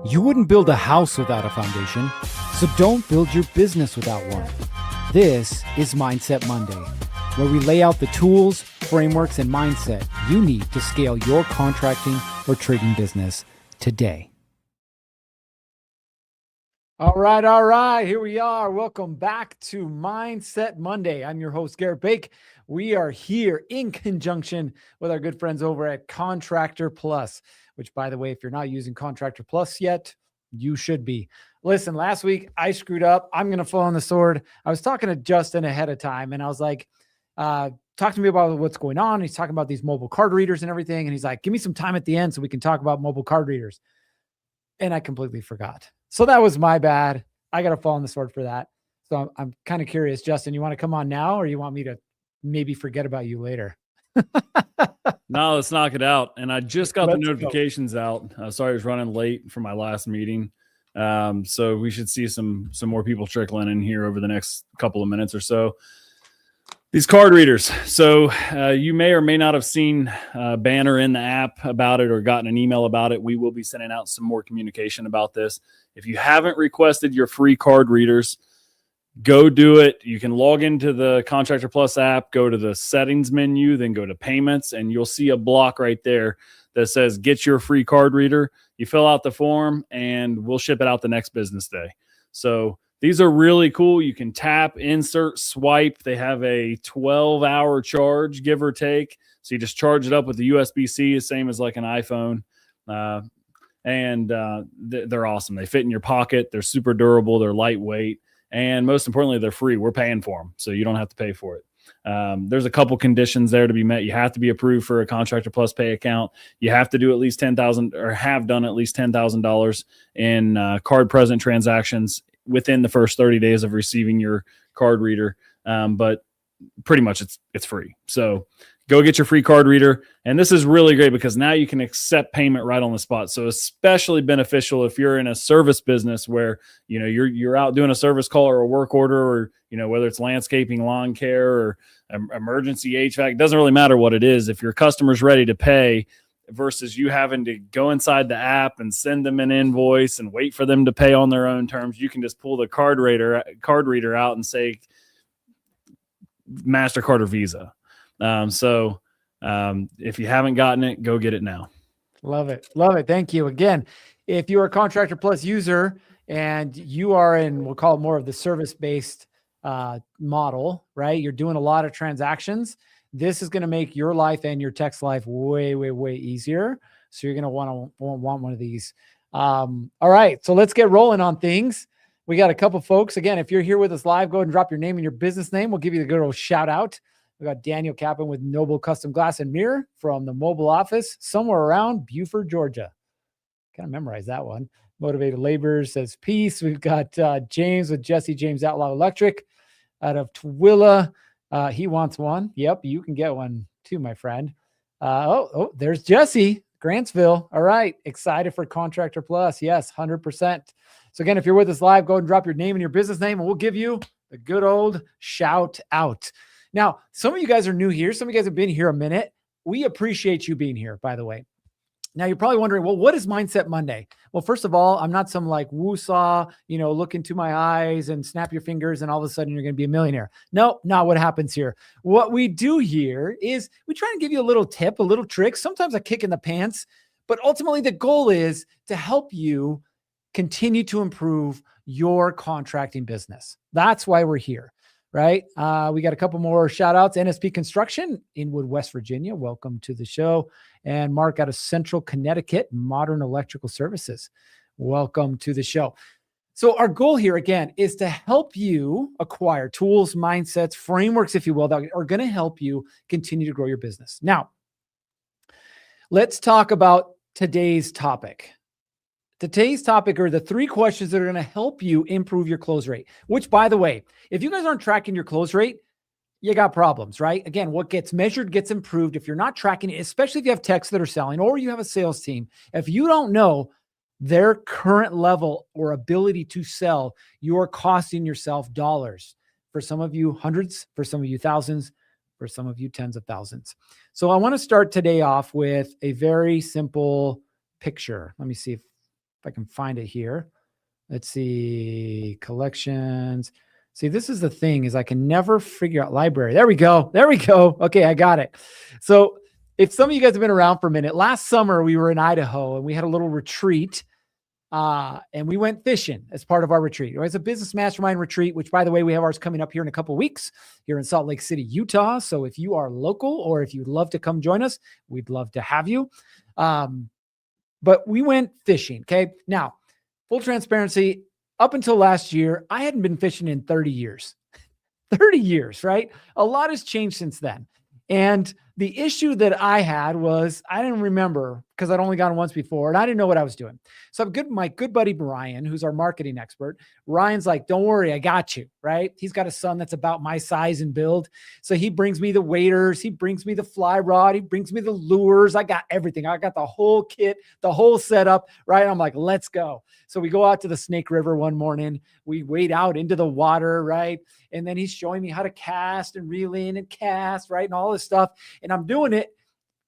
You wouldn't build a house without a foundation, so don't build your business without one. This is Mindset Monday, where we lay out the tools, frameworks, and mindset you need to scale your contracting or trading business today. All right. Here we are. Welcome back to Mindset Monday. I'm your host, Gerritt Bake. We are here in conjunction with our good friends over at Contractor Plus, which, by the way, if you're not using Contractor Plus yet, you should be. Listen, last week I screwed up. I'm going to fall on the sword. I was talking to Justin ahead of time, and I was like, talk to me about what's going on. He's talking about these mobile card readers and everything. And he's like, give me some time at the end so we can talk about mobile card readers. And I completely forgot. So that was my bad. I got to fall on the sword for that. So I'm kind of curious, Justin, you want to come on now, or you want me to maybe forget about you later? No, let's knock it out. And I just got the notifications out. Sorry, I was running late for my last meeting. So we should see some more people trickling in here over the next couple of minutes or so. These card readers. So you may or may not have seen a banner in the app about it or gotten an email about it. We will be sending out some more communication about this. If you haven't requested your free card readers, go do it. You can log into the Contractor Plus app, go to the settings menu, then go to payments, and you'll see a block right there that says get your free card reader. You fill out the form and we'll ship it out the next business day. So these are really cool. You can tap, insert, swipe. They have a 12-hour charge, give or take. So you just charge it up with the USB-C, the same as like an iPhone. They're awesome. They fit in your pocket. They're super durable. They're lightweight. And most importantly, they're free. We're paying for them, so you don't have to pay for it. There's a couple conditions there to be met. You have to be approved for a Contractor Plus Pay account. You have to do at least $10,000 or have done at least $10,000 in card present transactions within the first 30 days of receiving your card reader. But pretty much it's free. So go get your free card reader. And this is really great because now you can accept payment right on the spot. So especially beneficial if you're in a service business where, you know, you're out doing a service call or a work order, or, you know, whether it's landscaping, lawn care, or emergency HVAC, it doesn't really matter what it is. If your customer's ready to pay versus you having to go inside the app and send them an invoice and wait for them to pay on their own terms, you can just pull the card reader out and say MasterCard or Visa. If you haven't gotten it, go get it now. Love it. Thank you. Again, if you're a Contractor Plus user and you are in, we'll call it more of the service-based model, right? You're doing a lot of transactions. This is going to make your life and your tech's life way, way, way easier. So you're going to want one of these. All right. So let's get rolling on things. We got a couple folks. Again, if you're here with us live, go ahead and drop your name and your business name. We'll give you the good old shout out. We got Daniel Kaplan with Noble Custom Glass and Mirror from the mobile office somewhere around Buford, Georgia. Kind of memorize that one. Motivated Labor says peace. We've got James with Jesse James Outlaw Electric out of Tooele. He wants one. Yep, you can get one too, my friend. There's Jesse, Grantsville. All right, excited for Contractor Plus. Yes, 100%. So again, if you're with us live, go ahead and drop your name and your business name, and we'll give you the good old shout out. Now, some of you guys are new here. Some of you guys have been here a minute. We appreciate you being here, by the way. Now, you're probably wondering, well, what is Mindset Monday? Well, first of all, I'm not some like woo-saw, look into my eyes and snap your fingers and all of a sudden you're going to be a millionaire. No, not what happens here. What we do here is we try and give you a little tip, a little trick, sometimes a kick in the pants, but ultimately the goal is to help you continue to improve your contracting business. That's why we're here. Right. We got a couple more shout outs. NSP Construction, Inwood, West Virginia. Welcome to the show. And Mark out of Central Connecticut, Modern Electrical Services. Welcome to the show. So our goal here, again, is to help you acquire tools, mindsets, frameworks, if you will, that are going to help you continue to grow your business. Now, let's talk about today's topic. Today's topic are the 3 questions that are going to help you improve your close rate, which, by the way, if you guys aren't tracking your close rate, you got problems, right? Again, what gets measured gets improved. If you're not tracking it, especially if you have techs that are selling or you have a sales team, if you don't know their current level or ability to sell, you're costing yourself dollars. For some of you, hundreds, for some of you, thousands, for some of you, tens of thousands. So I want to start today off with a very simple picture. Let me see if if I can find it here. Let's see, collections. See, this is the thing is I can never figure out library. There we go. There we go. Okay, I got it. So if some of you guys have been around for a minute, last summer we were in Idaho and we had a little retreat and we went fishing as part of our retreat. It was a business mastermind retreat, which by the way, we have ours coming up here in a couple of weeks here in Salt Lake City, Utah. So if you are local or if you'd love to come join us, we'd love to have you. But we went fishing. Okay. Now, full transparency, up until last year, I hadn't been fishing in 30 years. 30 years, right? A lot has changed since then. And the issue that I had was I didn't remember because I'd only gone once before and I didn't know what I was doing. So my good buddy, Brian, who's our marketing expert, Ryan's like, don't worry, I got you, right? He's got a son that's about my size and build. So he brings me the waders. He brings me the fly rod. He brings me the lures. I got everything. I got the whole kit, the whole setup, right? I'm like, let's go. So we go out to the Snake River one morning. We wade out into the water, right? And then he's showing me how to cast and reel in and cast, right? And all this stuff. And I'm doing it.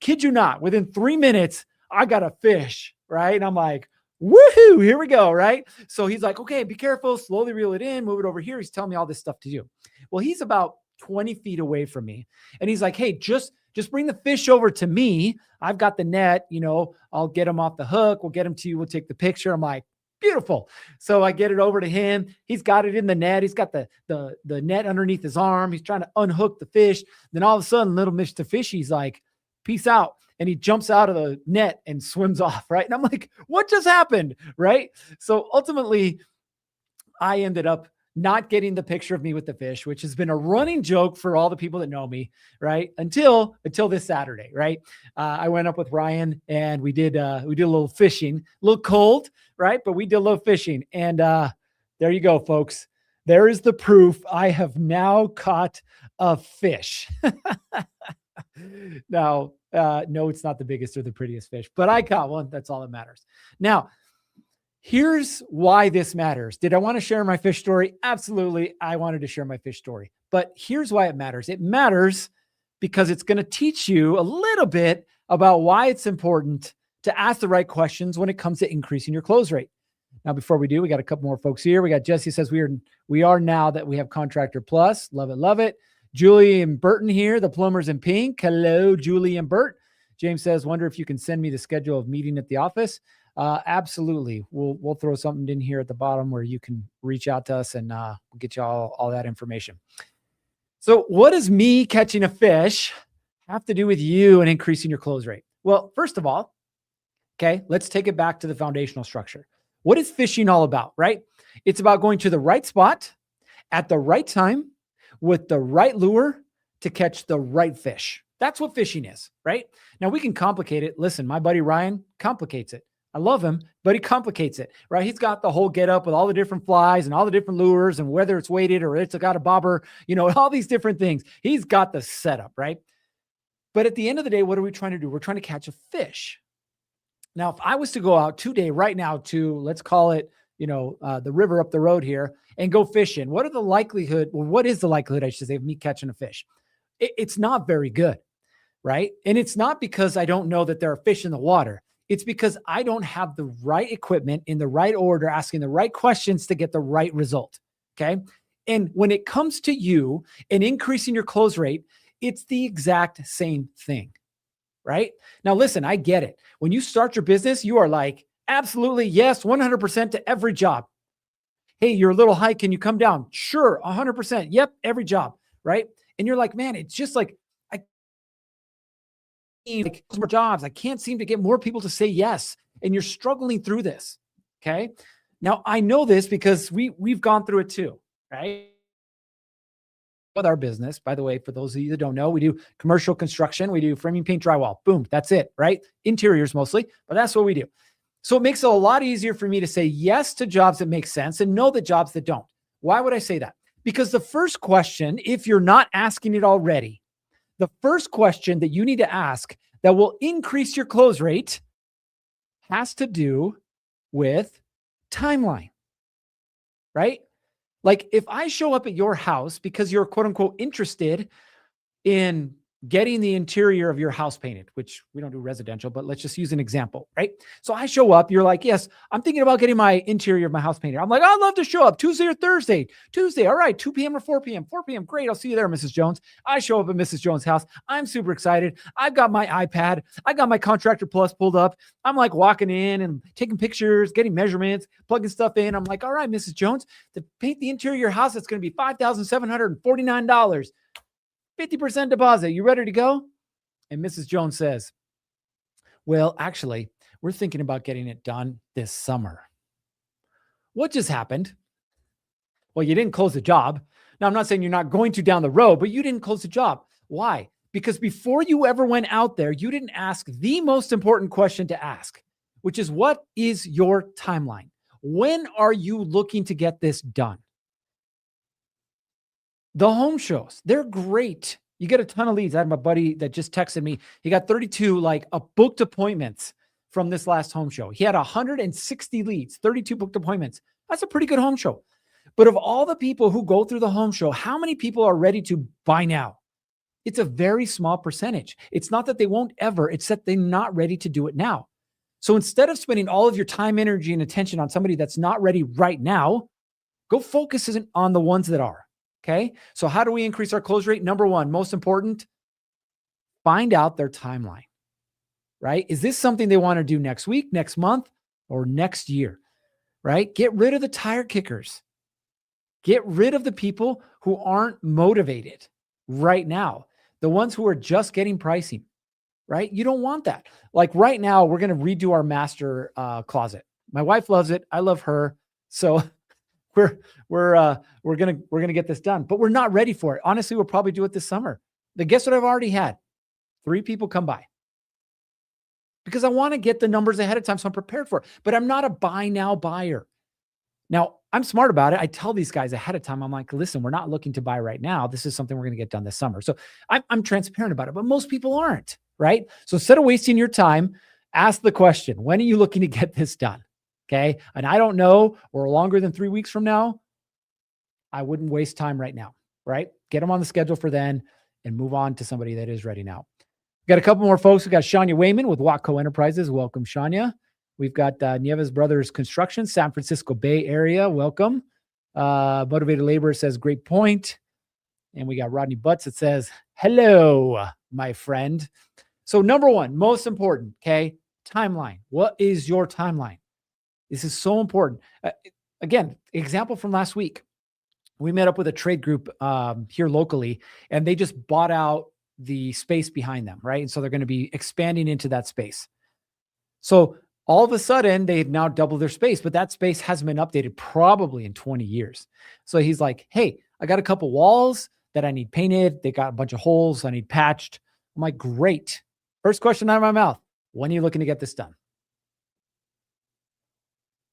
Kid you not, within 3 minutes, I got a fish, right? And I'm like, woohoo, here we go, right? So he's like, okay, be careful, slowly reel it in, move it over here. He's telling me all this stuff to do. Well, he's about 20 feet away from me. And he's like, hey, just bring the fish over to me. I've got the net, I'll get him off the hook. We'll get him to you. We'll take the picture. I'm like, beautiful. So I get it over to him. He's got it in the net. He's got the net underneath his arm. He's trying to unhook the fish. Then all of a sudden, little Mr. Fishy's like, peace out. And he jumps out of the net and swims off, right? And I'm like, what just happened, right? So ultimately, I ended up not getting the picture of me with the fish, which has been a running joke for all the people that know me, right? Until this Saturday, right? I went up with Ryan and we did a little fishing, a little cold, right? But we did a little fishing. And there you go, folks. There is the proof. I have now caught a fish. Now, no, it's not the biggest or the prettiest fish, but I caught one. That's all that matters. Now, here's why this matters. Did I want to share my fish story? Absolutely. I wanted to share my fish story, but here's why it matters. It matters because it's going to teach you a little bit about why it's important to ask the right questions when it comes to increasing your close rate. Now, before we do, we got a couple more folks here. We got Jesse says we are now that we have Contractor Plus. Love it. Love it. Julie and Burton here, the plumbers in pink. Hello, Julie and Bert. James says, wonder if you can send me the schedule of meeting at the office. Absolutely. We'll throw something in here at the bottom where you can reach out to us and we'll get you all that information. So what does me catching a fish have to do with you and increasing your close rate? Well, first of all, okay, let's take it back to the foundational structure. What is fishing all about, right? It's about going to the right spot at the right time with the right lure to catch the right fish. That's what fishing is, right? Now we can complicate it. Listen, my buddy Ryan complicates it. I love him, but he complicates it, right? He's got the whole get up with all the different flies and all the different lures and whether it's weighted or it's got a bobber, all these different things. He's got the setup, right? But at the end of the day, what are we trying to do? We're trying to catch a fish. Now, if I was to go out today, right now to, let's call it, the river up the road here and go fishing, what is the likelihood, I should say, of me catching a fish? It's not very good, right? And it's not because I don't know that there are fish in the water. It's because I don't have the right equipment in the right order, asking the right questions to get the right result. Okay. And when it comes to you and increasing your close rate, it's the exact same thing, right? Now, listen, I get it. When you start your business, you are like, absolutely, yes, 100% to every job. Hey, you're a little high. Can you come down? Sure, 100%. Yep, every job, right? And you're like, man, it's just like, more jobs. I can't seem to get more people to say yes. And you're struggling through this. Okay. Now I know this because we've gone through it too, right? With our business, by the way, for those of you that don't know, we do commercial construction. We do framing, paint, drywall. Boom. That's it, right? Interiors mostly, but that's what we do. So it makes it a lot easier for me to say yes to jobs that make sense and no the jobs that don't. Why would I say that? Because the first question, if you're not asking it already, the first question that you need to ask that will increase your close rate has to do with timeline, right? Like if I show up at your house because you're quote unquote interested in getting the interior of your house painted, which we don't do residential, but let's just use an example, right? So I show up, you're like, yes, I'm thinking about getting my interior of my house painted. I'm like, I'd love to show up Tuesday or Thursday. Tuesday, all right, 2 p.m. or 4 p.m. 4 p.m. Great, I'll see you there, Mrs. Jones. I show up at Mrs. Jones' house. I'm super excited. I've got my iPad. I got my Contractor Plus pulled up. I'm like walking in and taking pictures, getting measurements, plugging stuff in. I'm like, all right, Mrs. Jones, to paint the interior of your house, it's going to be $5,749. 50% deposit. You ready to go? And Mrs. Jones says, well, actually, we're thinking about getting it done this summer. What just happened? Well, you didn't close the job. Now, I'm not saying you're not going to down the road, but you didn't close the job. Why? Because before you ever went out there, you didn't ask the most important question to ask, which is, what is your timeline? When are you looking to get this done? The home shows, they're great. You get a ton of leads. I had my buddy that just texted me. He got 32 booked appointments from this last home show. He had 160 leads, 32 booked appointments. That's a pretty good home show. But of all the people who go through the home show, how many people are ready to buy now? It's a very small percentage. It's not that they won't ever, it's that they're not ready to do it now. So instead of spending all of your time, energy, and attention on somebody that's not ready right now, go focus on the ones that are. Okay. So how do we increase our close rate? Number one, most important, find out their timeline, right? Is this something they want to do next week, next month, or next year, right? Get rid of the tire kickers. Get rid of the people who aren't motivated right now. The ones who are just getting pricing, right? You don't want that. Like right now, we're going to redo our master closet. My wife loves it. I love her. So we're gonna get this done, but we're not ready for it. Honestly, we'll probably do it this summer. Guess what I've already had? 3 people come by because I want to get the numbers ahead of time, so I'm prepared for it. But I'm not a buy now buyer. Now I'm smart about it. I tell these guys ahead of time. I'm like, listen, we're not looking to buy right now. This is something we're gonna get done this summer. So I'm transparent about it, but most people aren't, right? So instead of wasting your time, ask the question: when are you looking to get this done? Okay. And I don't know, or longer than 3 weeks from now, I wouldn't waste time right now, right? Get them on the schedule for then and move on to somebody that is ready now. We've got a couple more folks. We've got Shania Wayman with Watco Enterprises. Welcome, Shania. We've got Nieves Brothers Construction, San Francisco Bay Area. Welcome. Motivated Laborer says, great point. And we got Rodney Butts that says, hello, my friend. So number one, most important, okay, timeline. What is your timeline? This is so important. Again, example from last week. We met up with a trade group here locally, and they just bought out the space behind them, right? And so they're going to be expanding into that space. So all of a sudden, they now double their space, but that space hasn't been updated probably in 20 years. So he's like, hey, I got a couple walls that I need painted. They got a bunch of holes I need patched. I'm like, great. First question out of my mouth: when are you looking to get this done?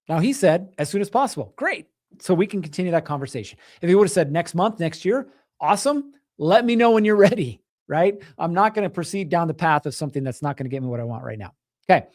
Now he said, as soon as possible. Great. So we can continue that conversation. If he would have said next month, next year, awesome. Let me know when you're ready, right? I'm not going to proceed down the path of something that's not going to get me what I want right now. Okay.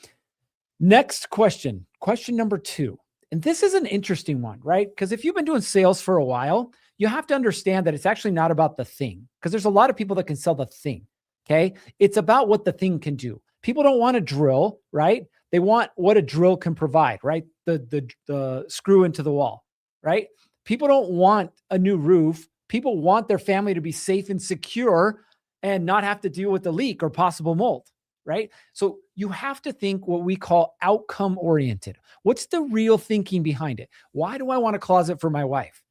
Next question. Question number 2. And this is an interesting one, right? Because if you've been doing sales for a while, you have to understand that it's actually not about the thing, because there's a lot of people that can sell the thing. Okay. It's about what the thing can do. People don't want a drill, right? They want what a drill can provide, right? The screw into the wall, right? People don't want a new roof. People want their family to be safe and secure and not have to deal with the leak or possible mold, right? So you have to think what we call outcome oriented. What's the real thinking behind it? Why do I want a closet for my wife?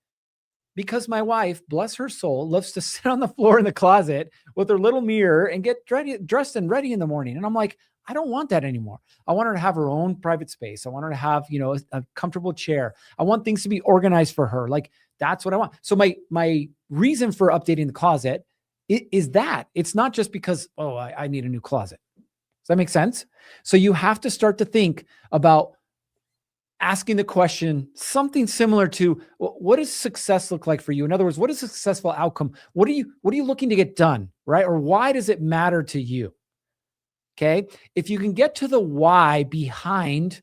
Because my wife, bless her soul, loves to sit on the floor in the closet with her little mirror and get dressed and ready in the morning. And I'm like, I don't want that anymore. I want her to have her own private space. I want her to have, a comfortable chair. I want things to be organized for her. Like, that's what I want. So my reason for updating the closet is that it's not just because, I need a new closet. Does that make sense? So you have to start to think about asking the question, something similar to, what does success look like for you? In other words, what is a successful outcome? What are you looking to get done, right? Or why does it matter to you? Okay. If you can get to the why behind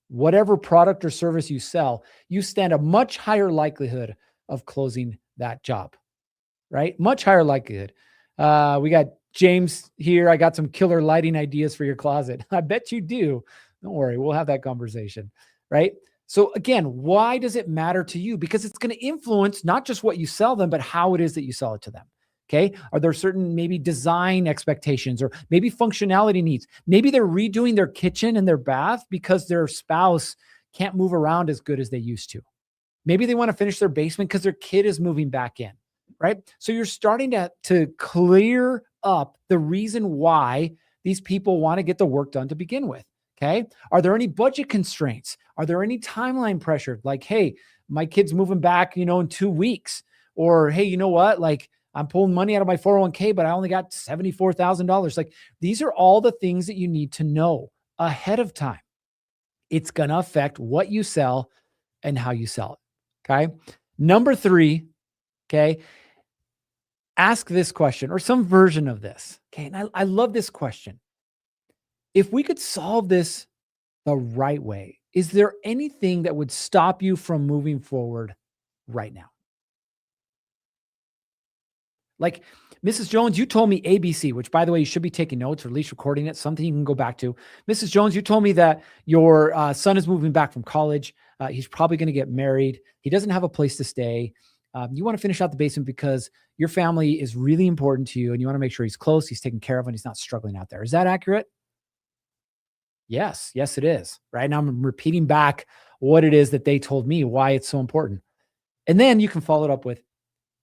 whatever product or service you sell, you stand a much higher likelihood of closing that job, right? Much higher likelihood. We got James here, I got some killer lighting ideas for your closet. I bet you do. Don't worry, we'll have that conversation, right? So again, why does it matter to you? Because it's going to influence not just what you sell them, but how it is that you sell it to them. Okay. Are there certain maybe design expectations or maybe functionality needs? Maybe they're redoing their kitchen and their bath because their spouse can't move around as good as they used to. Maybe they want to finish their basement because their kid is moving back in, right? So you're starting to clear up the reason why these people want to get the work done to begin with. Okay. Are there any budget constraints? Are there any timeline pressure? Like, hey, my kid's moving back, in 2 weeks. Or, hey, you know what? Like, I'm pulling money out of my 401k, but I only got $74,000. Like, these are all the things that you need to know ahead of time. It's going to affect what you sell and how you sell it. Okay. Number 3, okay, ask this question or some version of this. Okay. And I love this question. If we could solve this the right way, is there anything that would stop you from moving forward right now? Like, Mrs. Jones, you told me ABC, which, by the way, you should be taking notes or at least recording it, something you can go back to. Mrs. Jones, you told me that your son is moving back from college. He's probably going to get married. He doesn't have a place to stay. You want to finish out the basement because your family is really important to you and you want to make sure he's close, he's taken care of, and he's not struggling out there. Is that accurate? Yes. Yes, it is. Right now, I'm repeating back what it is that they told me, why it's so important. And then you can follow it up with,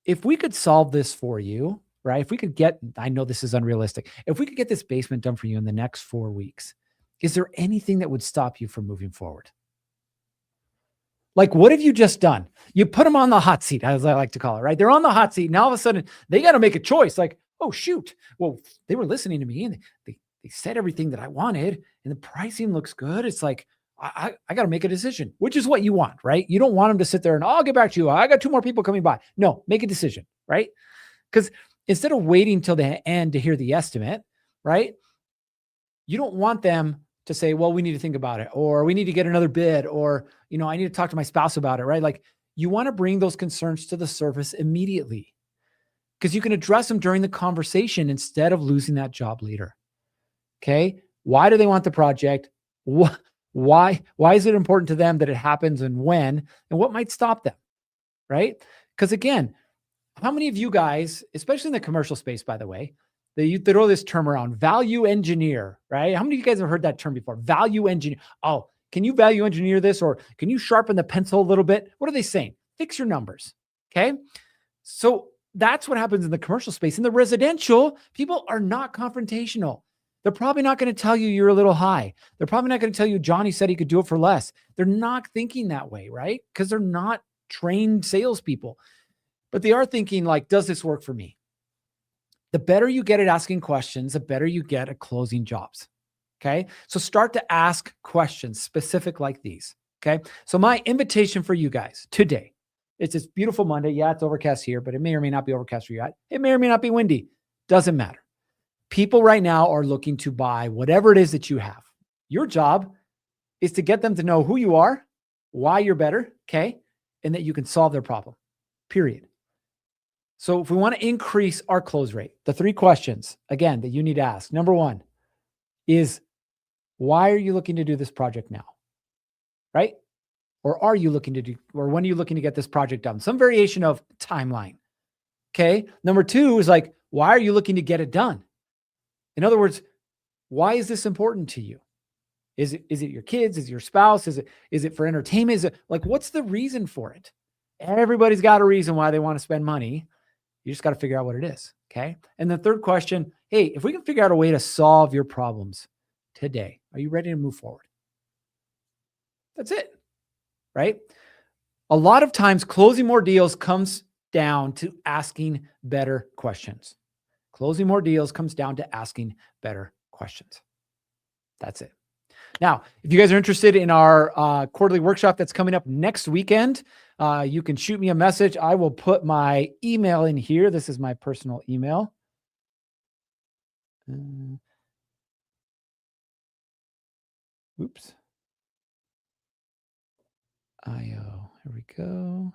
if we could solve this for you, right? If we could get, I know this is unrealistic. If we could get this basement done for you in the next 4 weeks, is there anything that would stop you from moving forward? Like, what have you just done? You put them on the hot seat, as I like to call it, right? They're on the hot seat. Now all of a sudden they got to make a choice. Like, oh shoot. Well, they were listening to me and they said everything that I wanted and the pricing looks good. It's like, I got to make a decision, which is what you want, right? You don't want them to sit there and I'll get back to you. I got 2 more people coming by. No, make a decision, right? Because instead of waiting till the end to hear the estimate, right? You don't want them to say, well, we need to think about it, or we need to get another bid, or, I need to talk to my spouse about it, right? Like, you want to bring those concerns to the surface immediately because you can address them during the conversation instead of losing that job leader. Okay. Why do they want the project? Why is it important to them that it happens and when, and what might stop them? Right. Because again, how many of you guys, especially in the commercial space, by the way, they throw this term around, value engineer, right? How many of you guys have heard that term before? Value engineer. Oh, can you value engineer this? Or can you sharpen the pencil a little bit? What are they saying? Fix your numbers. Okay. So that's what happens in the commercial space. In the residential, people are not confrontational. They're probably not going to tell you you're a little high. They're probably not going to tell you Johnny said he could do it for less. They're not thinking that way, right? Because they're not trained salespeople. But they are thinking like, does this work for me? The better you get at asking questions, the better you get at closing jobs. Okay. So start to ask questions specific like these. Okay. So my invitation for you guys today, it's this beautiful Monday. Yeah, it's overcast here, but it may or may not be overcast for you. It may or may not be windy. Doesn't matter. People right now are looking to buy whatever it is that you have. Your job is to get them to know who you are, why you're better. Okay. And that you can solve their problem, period. So if we want to increase our close rate, the 3 questions, again, that you need to ask. Number 1 is, why are you looking to do this project now? Right? Or are you looking to do, or when are you looking to get this project done? Some variation of timeline. Okay. Number 2 is like, why are you looking to get it done? In other words, why is this important to you? Is it your kids? Is it your spouse? Is it for entertainment? Is it like, what's the reason for it? Everybody's got a reason why they want to spend money. You just got to figure out what it is. Okay. And the 3rd question, hey, if we can figure out a way to solve your problems today, are you ready to move forward? That's it. Right. A lot of times closing more deals comes down to asking better questions. Closing more deals comes down to asking better questions. That's it. Now, if you guys are interested in our quarterly workshop that's coming up next weekend, you can shoot me a message. I will put my email in here. This is my personal email. Oops. IO. Here we go.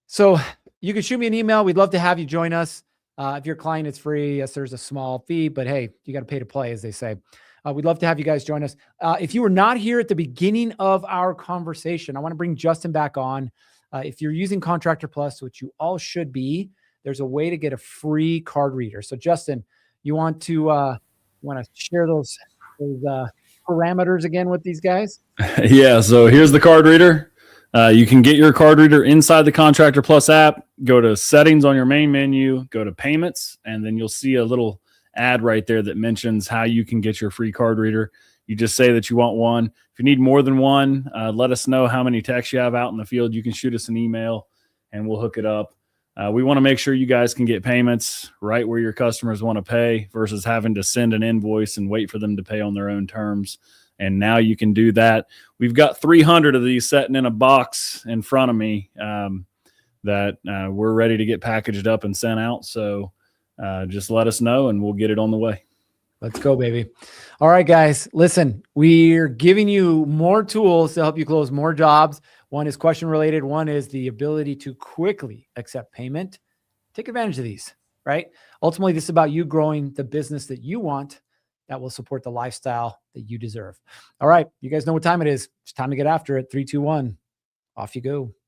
So you can shoot me an email. We'd love to have you join us. If you're a client, it's free. Yes, there's a small fee, but hey, you got to pay to play, as they say. We'd love to have you guys join us. If you were not here at the beginning of our conversation, I want to bring Justin back on. If you're using Contractor Plus, which you all should be, there's a way to get a free card reader. So Justin, you want to share those parameters again with these guys? Yeah. So here's the card reader. You can get your card reader inside the Contractor Plus app. Go to settings on your main menu, go to payments, and then you'll see a little ad right there that mentions how you can get your free card reader. You just say that you want one. If you need more than one, let us know how many techs you have out in the field. You can shoot us an email and we'll hook it up. We want to make sure you guys can get payments right where your customers want to pay versus having to send an invoice and wait for them to pay on their own terms. And now you can do that. We've got 300 of these sitting in a box in front of me that we're ready to get packaged up and sent out. So just let us know and we'll get it on the way. Let's go, baby. All right, guys, listen, we're giving you more tools to help you close more jobs. One is question related. One is the ability to quickly accept payment. Take advantage of these, right? Ultimately, this is about you growing the business that you want that will support the lifestyle that you deserve. All right, you guys know what time it is. It's time to get after it. 3, 2, 1. Off you go.